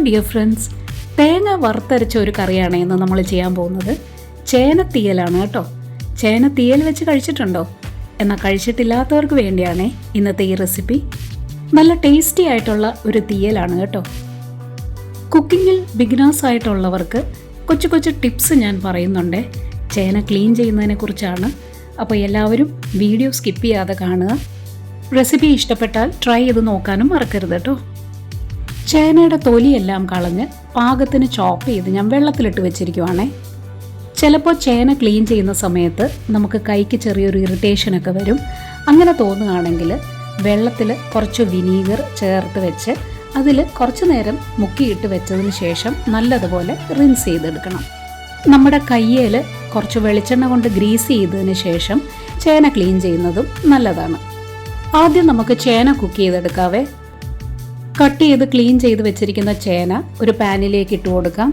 Dear friends, തേങ്ങ വറുത്തരച്ച ഒരു കറിയാണ് ഇന്ന് നമ്മൾ ചെയ്യാൻ പോകുന്നത്. ചേനത്തീയലാണ് കേട്ടോ. ചേനത്തീയൽ വെച്ച് കഴിച്ചിട്ടുണ്ടോ? എന്നാൽ കഴിച്ചിട്ടില്ലാത്തവർക്ക് വേണ്ടിയാണേ ഇന്നത്തെ ഈ റെസിപ്പി. നല്ല ടേസ്റ്റി ആയിട്ടുള്ള ഒരു തീയലാണ് കേട്ടോ. കുക്കിങ്ങിൽ ബിഗിനേഴ്സ് ആയിട്ടുള്ളവർക്ക് കൊച്ചു കൊച്ചു ടിപ്സ് ഞാൻ പറയുന്നുണ്ട്. ചേന ക്ലീൻ ചെയ്യുന്നതിനെ കുറിച്ചാണ്. അപ്പോൾ എല്ലാവരും വീഡിയോ സ്കിപ്പ് ചെയ്യാതെ കാണുക. റെസിപ്പി ഇഷ്ടപ്പെട്ടാൽ ട്രൈ ചെയ്ത് നോക്കാനും മറക്കരുത് കേട്ടോ. ചേനയുടെ തൊലിയെല്ലാം കളഞ്ഞ് പാകത്തിന് ചോപ്പ് ചെയ്ത് ഞാൻ വെള്ളത്തിലിട്ട് വെച്ചിരിക്കുവാണേ. ചിലപ്പോൾ ചേന ക്ലീൻ ചെയ്യുന്ന സമയത്ത് നമുക്ക് കൈക്ക് ചെറിയൊരു ഇറിറ്റേഷനൊക്കെ വരും. അങ്ങനെ തോന്നുകയാണെങ്കിൽ വെള്ളത്തിൽ കുറച്ച് വിനീഗർ ചേർത്ത് വെച്ച് അതിൽ കുറച്ച് നേരം മുക്കിയിട്ട് വെച്ചതിന് ശേഷം നല്ലതുപോലെ റിൻസ് ചെയ്തെടുക്കണം. നമ്മുടെ കയ്യിൽ കുറച്ച് വെളിച്ചെണ്ണ കൊണ്ട് ഗ്രീസ് ചെയ്തതിന് ശേഷം ചേന ക്ലീൻ ചെയ്യുന്നതും നല്ലതാണ്. ആദ്യം നമുക്ക് ചേന കുക്ക് ചെയ്തെടുക്കാവേ. കട്ട് ചെയ്ത് ക്ലീൻ ചെയ്ത് വെച്ചിരിക്കുന്ന ചേന ഒരു പാനിലേക്ക് ഇട്ട് കൊടുക്കാം.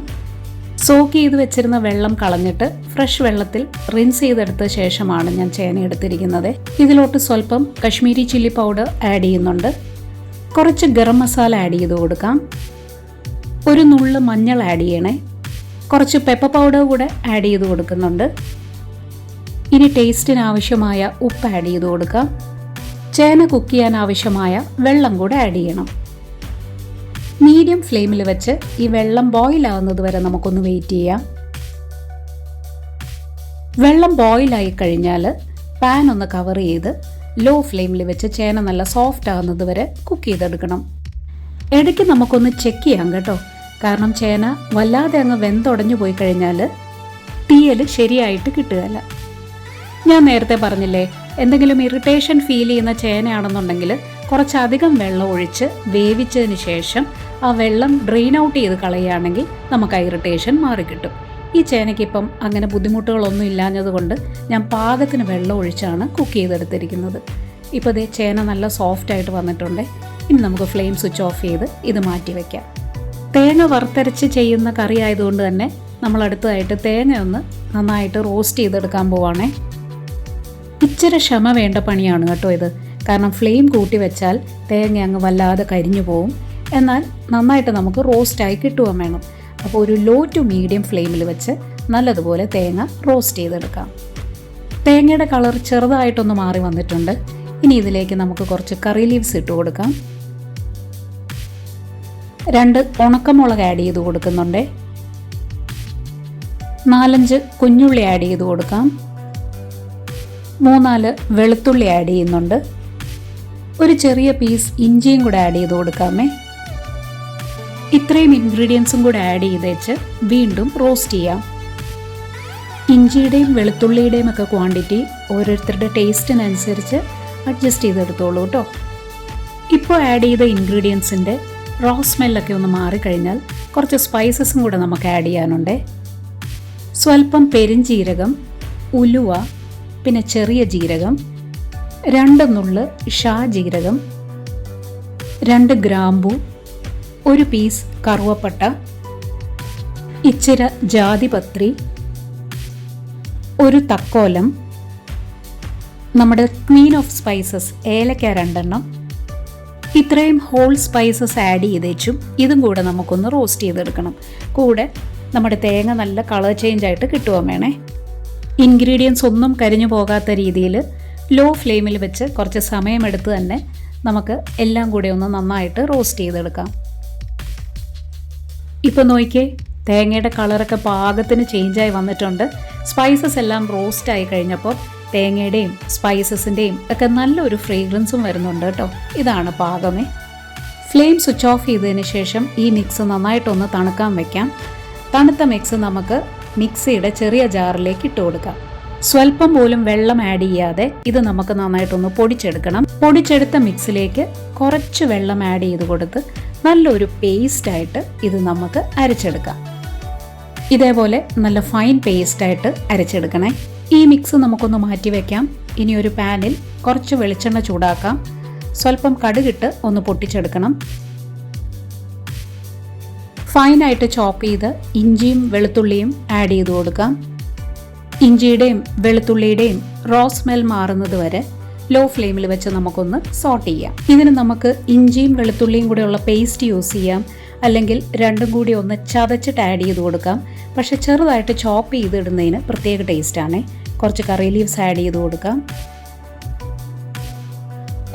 സോക്ക് ചെയ്ത് വെച്ചിരുന്ന വെള്ളം കളഞ്ഞിട്ട് ഫ്രഷ് വെള്ളത്തിൽ റിൻസ് ചെയ്തെടുത്ത ശേഷമാണ് ഞാൻ ചേന എടുത്തിരിക്കുന്നത്. ഇതിലോട്ട് സ്വല്പം കശ്മീരി ചില്ലി പൗഡർ ആഡ് ചെയ്യുന്നുണ്ട്. കുറച്ച് ഗരം മസാല ആഡ് ചെയ്ത് കൊടുക്കാം. ഒരു നുള്ള് മഞ്ഞൾ ആഡ് ചെയ്യണേ. കുറച്ച് പെപ്പർ പൗഡർ കൂടെ ആഡ് ചെയ്ത് കൊടുക്കുന്നുണ്ട്. ഇനി ടേസ്റ്റിന് ആവശ്യമായ ഉപ്പ് ആഡ് ചെയ്ത് കൊടുക്കാം. ചേന കുക്ക് ചെയ്യാൻ ആവശ്യമായ വെള്ളം കൂടെ ആഡ് ചെയ്യണം. മീഡിയം ഫ്ലെയിമിൽ വെച്ച് ഈ വെള്ളം ബോയിൽ ആകുന്നത് വരെ നമുക്കൊന്ന് വെയിറ്റ് ചെയ്യാം. വെള്ളം ബോയിലായി കഴിഞ്ഞാൽ പാൻ ഒന്ന് കവർ ചെയ്ത് ലോ ഫ്ലെയിമിൽ വെച്ച് ചേന നല്ല സോഫ്റ്റ് ആകുന്നത് വരെ കുക്ക് ചെയ്തെടുക്കണം. ഇടയ്ക്ക് നമുക്കൊന്ന് ചെക്ക് ചെയ്യാം കേട്ടോ. കാരണം ചേന വല്ലാതെ അങ്ങ് വെന്തുടഞ്ഞു പോയി കഴിഞ്ഞാൽ തീയൽ ശരിയായിട്ട് കിട്ടുകയില്ല. ഞാൻ നേരത്തെ പറഞ്ഞില്ലേ, എന്തെങ്കിലും ഇറിറ്റേഷൻ ഫീൽ ചെയ്യുന്ന ചേനയാണെന്നുണ്ടെങ്കിൽ കുറച്ചധികം വെള്ളം ഒഴിച്ച് വേവിച്ചതിന് ശേഷം ആ വെള്ളം ഡ്രെയിൻ ഔട്ട് ചെയ്ത് കളയുകയാണെങ്കിൽ നമുക്ക് ആ ഇറിറ്റേഷൻ മാറിക്കിട്ടും. ഈ ചേനയ്ക്കിപ്പം അങ്ങനെ ബുദ്ധിമുട്ടുകളൊന്നും ഇല്ലാഞ്ഞതുകൊണ്ട് ഞാൻ പാകത്തിന് വെള്ളം ഒഴിച്ചാണ് കുക്ക് ചെയ്തെടുത്തിരിക്കുന്നത്. ഇപ്പോൾ ഇതേ ചേന നല്ല സോഫ്റ്റായിട്ട് വന്നിട്ടുണ്ട്. ഇനി നമുക്ക് ഫ്ലെയിം സ്വിച്ച് ഓഫ് ചെയ്ത് ഇത് മാറ്റി വയ്ക്കാം. തേങ്ങ വറുത്തരച്ച് ചെയ്യുന്ന കറി ആയതുകൊണ്ട് തന്നെ നമ്മൾ അടുത്തതായിട്ട് തേങ്ങ ഒന്ന് നന്നായിട്ട് റോസ്റ്റ് ചെയ്തെടുക്കാൻ പോവാണേ. ഇച്ചിരി ക്ഷമ വേണ്ട പണിയാണ് കേട്ടോ ഇത്. കാരണം ഫ്ലെയിം കൂട്ടി വെച്ചാൽ തേങ്ങ അങ്ങ് വല്ലാതെ കരിഞ്ഞു പോവും. എന്നാൽ നന്നായിട്ട് നമുക്ക് റോസ്റ്റായി കിട്ടുകയും വേണം. അപ്പോൾ ഒരു ലോ ടു മീഡിയം ഫ്ലെയിമിൽ വെച്ച് നല്ലതുപോലെ തേങ്ങ റോസ്റ്റ് ചെയ്തെടുക്കാം. തേങ്ങയുടെ കളർ ചെറുതായിട്ടൊന്ന് മാറി വന്നിട്ടുണ്ട്. ഇനി ഇതിലേക്ക് നമുക്ക് കുറച്ച് കറി ലീവ്സ് ഇട്ട് കൊടുക്കാം. 2 ഉണക്കമുളക് ആഡ് ചെയ്ത് കൊടുക്കുന്നുണ്ട്. 4-5 കുഞ്ഞുള്ളി ആഡ് ചെയ്ത് കൊടുക്കാം. 3-4 വെളുത്തുള്ളി ആഡ് ചെയ്യുന്നുണ്ട്. ഒരു ചെറിയ പീസ് ഇഞ്ചിയും കൂടെ ആഡ് ചെയ്ത് കൊടുക്കാമേ. ഇത്രയും ഇൻഗ്രീഡിയൻസും കൂടെ ആഡ് ചെയ്ത് വെച്ച് വീണ്ടും റോസ്റ്റ് ചെയ്യാം. ഇഞ്ചിയുടെയും വെളുത്തുള്ളിയുടെയും ഒക്കെ ക്വാണ്ടിറ്റി ഓരോരുത്തരുടെ ടേസ്റ്റിനനുസരിച്ച് അഡ്ജസ്റ്റ് ചെയ്തെടുത്തോളൂ കേട്ടോ. ഇപ്പോൾ ആഡ് ചെയ്ത ഇൻഗ്രീഡിയൻസിൻ്റെ റോ സ്മെല്ലൊക്കെ ഒന്ന് മാറിക്കഴിഞ്ഞാൽ കുറച്ച് സ്പൈസസും കൂടെ നമുക്ക് ആഡ് ചെയ്യാനുണ്ട്. സ്വല്പം പെരിഞ്ജീരകം, ഉലുവ, പിന്നെ ചെറിയ ജീരകം, 2 നുള്ള് ഷാജീരകം, 2 ഗ്രാമ്പൂ, 1 പീസ് കറുവപ്പട്ട, ഇച്ചിര ജാതിപത്രി, 1 തക്കോലം, നമ്മുടെ ക്വീൻ ഓഫ് സ്പൈസസ് ഏലക്ക 2 എണ്ണം. ഇത്രയും ഹോൾ സ്പൈസസ് ആഡ് ചെയ്തേച്ചും ഇതും കൂടെ നമുക്കൊന്ന് റോസ്റ്റ് ചെയ്തെടുക്കണം. കൂടെ നമ്മുടെ തേങ്ങ നല്ല കളർ ചേഞ്ച് ആയിട്ട് കിട്ടുവാൻ വേണേ. ഇൻഗ്രീഡിയൻസ് ഒന്നും കരിഞ്ഞു പോകാത്ത രീതിയിൽ ലോ ഫ്ലെയിമിൽ വെച്ച് കുറച്ച് സമയമെടുത്ത് തന്നെ നമുക്ക് എല്ലാം കൂടെ ഒന്ന് നന്നായിട്ട് റോസ്റ്റ് ചെയ്തെടുക്കാം. ഇപ്പോൾ നോക്കിയേ, തേങ്ങയുടെ കളറൊക്കെ പാകത്തിന് ചേഞ്ചായി വന്നിട്ടുണ്ട്. സ്പൈസസ് എല്ലാം റോസ്റ്റ് ആയി കഴിഞ്ഞപ്പോൾ തേങ്ങയുടെയും സ്പൈസസിൻ്റെയും ഒക്കെ നല്ലൊരു ഫ്രേഗ്രൻസും വരുന്നുണ്ട് കേട്ടോ. ഇതാണ് പാകമേ. ഫ്ലെയിം സ്വിച്ച് ഓഫ് ചെയ്തതിന് ശേഷം ഈ മിക്സ് നന്നായിട്ടൊന്ന് തണുക്കാൻ വയ്ക്കാം. തണുത്ത മിക്സ് നമുക്ക് മിക്സിയുടെ ചെറിയ ജാറിലേക്ക് ഇട്ട് കൊടുക്കാം. സ്വല്പം പോലും വെള്ളം ആഡ് ചെയ്യാതെ ഇത് നമുക്ക് നന്നായിട്ടൊന്ന് പൊടിച്ചെടുക്കണം. പൊടിച്ചെടുത്ത മിക്സിലേക്ക് കുറച്ച് വെള്ളം ആഡ് ചെയ്ത് കൊടുത്ത് നല്ലൊരു പേസ്റ്റായിട്ട് ഇത് നമുക്ക് അരച്ചെടുക്കാം. ഇതേപോലെ നല്ല ഫൈൻ പേസ്റ്റായിട്ട് അരച്ചെടുക്കണേ. ഈ മിക്സ് നമുക്കൊന്ന് മാറ്റി വയ്ക്കാം. ഇനി ഒരു പാനിൽ കുറച്ച് വെളിച്ചെണ്ണ ചൂടാക്കാം. സ്വല്പം കടുകിട്ട് ഒന്ന് പൊട്ടിച്ചെടുക്കണം. ഫൈനായിട്ട് ചോപ്പ് ചെയ്ത് ഇഞ്ചിയും വെളുത്തുള്ളിയും ആഡ് ചെയ്ത് കൊടുക്കാം. ഇഞ്ചിയുടെയും വെളുത്തുള്ളിയുടെയും റോ സ്മെൽ മാറുന്നത് വരെ ലോ ഫ്ലെയിമിൽ വെച്ച് നമുക്കൊന്ന് സോട്ട് ചെയ്യാം. ഇതിന് നമുക്ക് ഇഞ്ചിയും വെളുത്തുള്ളിയും കൂടെയുള്ള പേസ്റ്റ് യൂസ് ചെയ്യാം. അല്ലെങ്കിൽ രണ്ടും കൂടി ഒന്ന് ചതച്ചിട്ട് ആഡ് ചെയ്ത് കൊടുക്കാം. പക്ഷെ ചെറുതായിട്ട് ചോപ്പ് ചെയ്തിടുന്നതിന് പ്രത്യേക ടേസ്റ്റാണ്. കുറച്ച് കറി ലീവ്സ് ആഡ് ചെയ്ത് കൊടുക്കാം.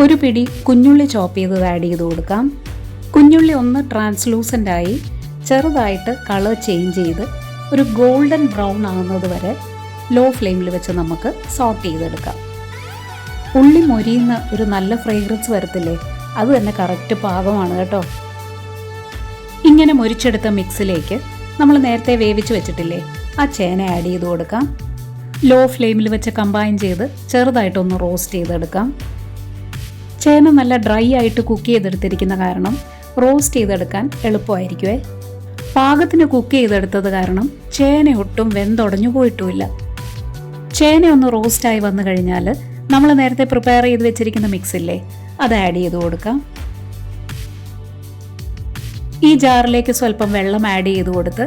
ഒരു പിടി കുഞ്ഞുള്ളി ചോപ്പ് ചെയ്തത് ആഡ് ചെയ്ത് കൊടുക്കാം. കുഞ്ഞുള്ളി ഒന്ന് ട്രാൻസ്ലൂസൻ്റായി ചെറുതായിട്ട് കളർ ചേഞ്ച് ചെയ്ത് ഒരു ഗോൾഡൻ ബ്രൗൺ ആകുന്നത് വരെ ലോ ഫ്ലെയിമിൽ വെച്ച് നമുക്ക് സോട്ട് ചെയ്തെടുക്കാം. ഉള്ളി മൊരിയുന്ന ഒരു നല്ല ഫ്രേഗ്രൻസ് വരത്തില്ലേ, അത് തന്നെ കറക്റ്റ് പാകമാണ് കേട്ടോ. ഇങ്ങനെ മൊരിച്ചെടുത്ത മിക്സിലേക്ക് നമ്മൾ നേരത്തെ വേവിച്ച് വെച്ചിട്ടില്ലേ ആ ചേന ആഡ് ചെയ്ത് കൊടുക്കാം. ലോ ഫ്ലെയിമിൽ വെച്ച് കമ്പൈൻ ചെയ്ത് ചെറുതായിട്ടൊന്ന് റോസ്റ്റ് ചെയ്തെടുക്കാം. ചേന നല്ല ഡ്രൈ ആയിട്ട് കുക്ക് ചെയ്തെടുത്തിരിക്കുന്ന കാരണം റോസ്റ്റ് ചെയ്തെടുക്കാൻ എളുപ്പമായിരിക്കുമേ. പാകത്തിന് കുക്ക് ചെയ്തെടുത്തത് കാരണം ചേന ഒട്ടും വെന്തുടഞ്ഞു പോയിട്ടുമില്ല. ചേന ഒന്ന് റോസ്റ്റായി വന്നു കഴിഞ്ഞാൽ നമ്മൾ നേരത്തെ പ്രിപ്പയർ ചെയ്ത് വെച്ചിരിക്കുന്ന മിക്സില്ലേ അത് ആഡ് ചെയ്ത് കൊടുക്കാം. ഈ ജാറിലേക്ക് സ്വല്പം വെള്ളം ആഡ് ചെയ്ത് കൊടുത്ത്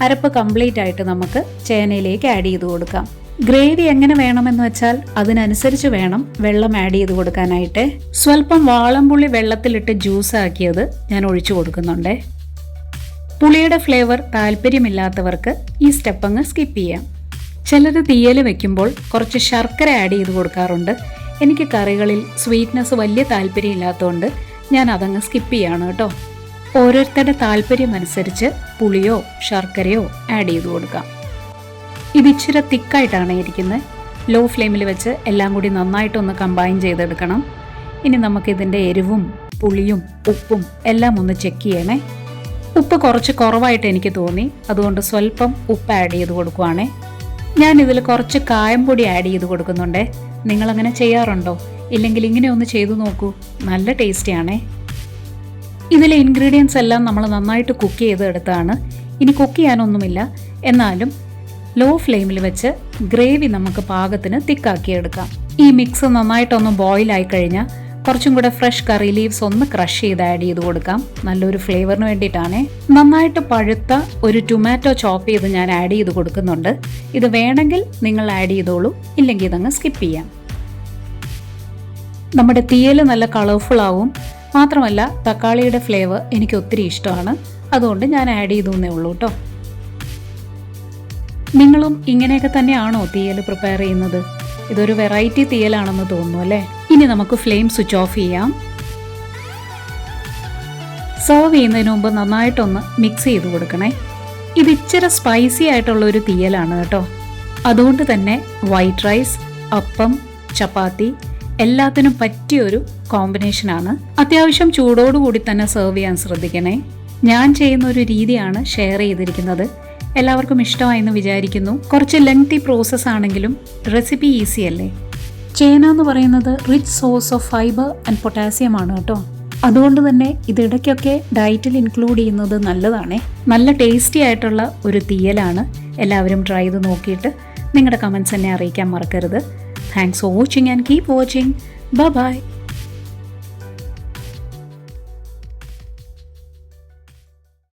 അരപ്പ് കംപ്ലീറ്റ് ആയിട്ട് നമുക്ക് ചേനയിലേക്ക് ആഡ് ചെയ്ത് കൊടുക്കാം. ഗ്രേവി എങ്ങനെ വേണമെന്ന് വെച്ചാൽ അതിനനുസരിച്ച് വേണം വെള്ളം ആഡ് ചെയ്ത് കൊടുക്കാനായിട്ട്. സ്വല്പം വാളംപുളി വെള്ളത്തിലിട്ട് ജ്യൂസ് ആക്കിയത് ഞാൻ ഒഴിച്ചു കൊടുക്കുന്നുണ്ട്. പുളിയുടെ ഫ്ലേവർ താല്പര്യമില്ലാത്തവർക്ക് ഈ സ്റ്റെപ്പ് അങ്ങ് സ്കിപ്പ് ചെയ്യാം. ചിലർ തീയൽ വെക്കുമ്പോൾ കുറച്ച് ശർക്കര ആഡ് ചെയ്ത് കൊടുക്കാറുണ്ട്. എനിക്ക് കറികളിൽ സ്വീറ്റ്നെസ് വലിയ താല്പര്യമില്ലാത്തതുകൊണ്ട് ഞാൻ അതങ്ങ് സ്കിപ്പ് ചെയ്യാണ് കേട്ടോ. ഓരോരുത്തരുടെ താല്പര്യം അനുസരിച്ച് പുളിയോ ശർക്കരയോ ആഡ് ചെയ്ത് കൊടുക്കാം. ഇത് ഇച്ചിരി തിക്കായിട്ടാണ് ഇരിക്കുന്നത്. ലോ ഫ്ലെയിമിൽ വെച്ച് എല്ലാം കൂടി നന്നായിട്ടൊന്ന് കമ്പൈൻ ചെയ്തെടുക്കണം. ഇനി നമുക്കിതിൻ്റെ എരിവും പുളിയും ഉപ്പും എല്ലാം ഒന്ന് ചെക്ക് ചെയ്യണേ. ഉപ്പ് കുറച്ച് കുറവായിട്ട് എനിക്ക് തോന്നി, അതുകൊണ്ട് സ്വല്പം ഉപ്പ് ആഡ് ചെയ്ത് കൊടുക്കുവാണേ. ഞാനിതിൽ കുറച്ച് കായംപൊടി ആഡ് ചെയ്ത് കൊടുക്കുന്നുണ്ടേ. നിങ്ങളങ്ങനെ ചെയ്യാറുണ്ടോ? ഇല്ലെങ്കിൽ ഇങ്ങനെ ഒന്ന് ചെയ്തു നോക്കൂ, നല്ല ടേസ്റ്റിയാണേ. ഇതിലെ ഇൻഗ്രീഡിയൻസ് എല്ലാം നമ്മൾ നന്നായിട്ട് കുക്ക് ചെയ്തെടുത്താണ്. ഇനി കുക്ക് ചെയ്യാനൊന്നുമില്ല, എന്നാലും ലോ ഫ്ലെയിമിൽ വെച്ച് ഗ്രേവി നമുക്ക് പാകത്തിന് തിക്കാക്കിയെടുക്കാം. ഈ മിക്സ് നന്നായിട്ടൊന്ന് ബോയിലായി കഴിഞ്ഞാൽ കുറച്ചും കൂടെ ഫ്രഷ് കറി ലീവ്സ് ഒന്ന് ക്രഷ് ചെയ്ത് ആഡ് ചെയ്ത് കൊടുക്കാം, നല്ലൊരു ഫ്ലേവറിന് വേണ്ടിയിട്ടാണ്. നന്നായിട്ട് പഴുത്ത ഒരു ടൊമാറ്റോ ചോപ്പ് ചെയ്ത് ഞാൻ ആഡ് ചെയ്ത് കൊടുക്കുന്നുണ്ട്. ഇത് വേണമെങ്കിൽ നിങ്ങൾ ആഡ് ചെയ്തോളൂ, ഇല്ലെങ്കിൽ ഇതങ്ങ് സ്കിപ്പ് ചെയ്യാം. നമ്മുടെ തീയൽ നല്ല കളർഫുൾ ആവും. മാത്രമല്ല തക്കാളിയുടെ ഫ്ലേവർ എനിക്ക് ഒത്തിരി ഇഷ്ടമാണ്, അതുകൊണ്ട് ഞാൻ ആഡ് ചെയ്തേ ഉള്ളൂ കേട്ടോ. നിങ്ങളും ഇങ്ങനെയൊക്കെ തന്നെയാണോ തീയൽ പ്രിപ്പയർ ചെയ്യുന്നത്? ഇതൊരു വെറൈറ്റി തീയലാണെന്ന് തോന്നുന്നു അല്ലേ? ഇനി നമുക്ക് ഫ്ലെയിം സ്വിച്ച് ഓഫ് ചെയ്യാം. സെർവ് ചെയ്യുന്നതിന് മുമ്പ് നന്നായിട്ടൊന്ന് മിക്സ് ചെയ്ത് കൊടുക്കണേ. ഇത് ഇച്ചിരി സ്പൈസി ആയിട്ടുള്ള ഒരു തീയലാണ് കേട്ടോ. അതുകൊണ്ട് തന്നെ വൈറ്റ് റൈസ്, അപ്പം, ചപ്പാത്തി എല്ലാത്തിനും പറ്റിയൊരു കോമ്പിനേഷനാണ്. അത്യാവശ്യം ചൂടോടുകൂടി തന്നെ സെർവ് ചെയ്യാൻ ശ്രദ്ധിക്കണേ. ഞാൻ ചെയ്യുന്ന ഒരു രീതിയാണ് ഷെയർ ചെയ്തിരിക്കുന്നത്. എല്ലാവർക്കും ഇഷ്ടമായെന്ന് വിചാരിക്കുന്നു. കുറച്ച് ലെങ്തി പ്രോസസ് ആണെങ്കിലും റെസിപ്പി ഈസി അല്ലേ? ചേന എന്ന് പറയുന്നത് rich source of fibre and potassium ആണ് കേട്ടോ. അതുകൊണ്ട് തന്നെ ഇതിടയ്ക്കൊക്കെ ഡയറ്റിൽ ഇൻക്ലൂഡ് ചെയ്യുന്നത് നല്ലതാണ്. നല്ല ടേസ്റ്റി ആയിട്ടുള്ള ഒരു തീയലാണ്. എല്ലാവരും ട്രൈ ചെയ്ത് നോക്കിയിട്ട് നിങ്ങളുടെ കമൻസ് എന്നെ അറിയിക്കാൻ മറക്കരുത്. Thanks for watching and keep watching. Bye bye.